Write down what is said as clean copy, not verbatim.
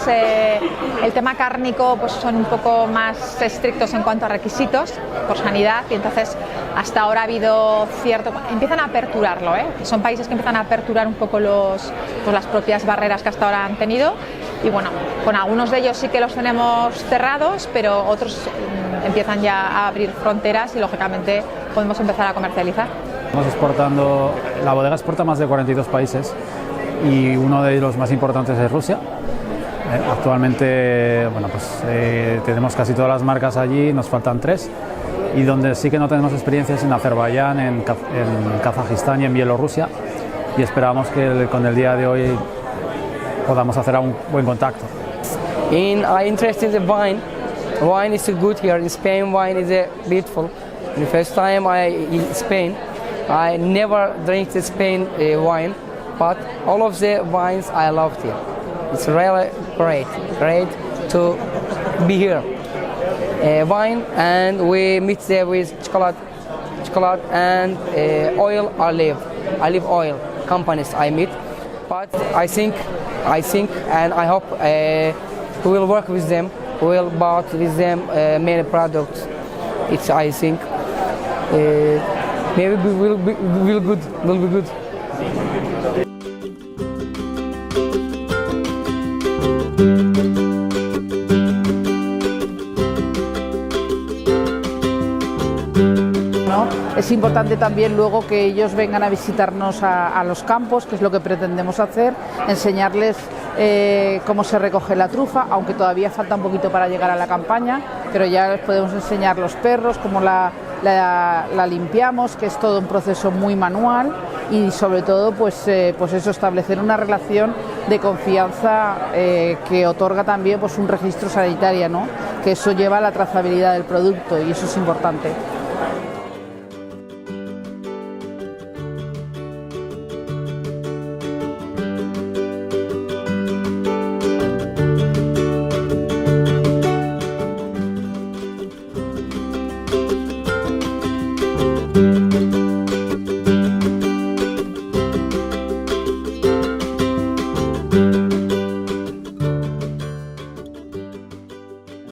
países el tema cárnico pues son un poco más estrictos en cuanto a requisitos por sanidad, y entonces hasta ahora ha habido empiezan a aperturarlo, son países que empiezan a aperturar un poco las propias barreras que hasta ahora han tenido, y bueno, con algunos de ellos sí que los tenemos cerrados, pero otros empiezan ya a abrir fronteras y lógicamente podemos empezar a comercializar. La bodega exporta más de 42 países y uno de los más importantes es Rusia. Actualmente tenemos casi todas las marcas allí, nos faltan 3, y donde sí que no tenemos experiencia es en Azerbaiyán, en Kazajistán y en Bielorrusia, y esperamos que con el día de hoy podamos hacer un buen contacto. I interested in the wine. Wine is good here in Spain. Wine is beautiful. The first time in Spain, I never drink the Spain wine, but all of the wines I loved here. It's really great to be here. Wine, and we mix there with chocolate and olive oil companies I meet. But I think, and I hope we will work with them. We will buy with them many products. I think maybe will be good. Es importante también luego que ellos vengan a visitarnos a los campos, que es lo que pretendemos hacer, enseñarles cómo se recoge la trufa, aunque todavía falta un poquito para llegar a la campaña, pero ya les podemos enseñar los perros, cómo la limpiamos, que es todo un proceso muy manual, y sobre todo pues eso, establecer una relación de confianza que otorga también pues un registro sanitario, ¿no? Que eso lleva a la trazabilidad del producto, y eso es importante.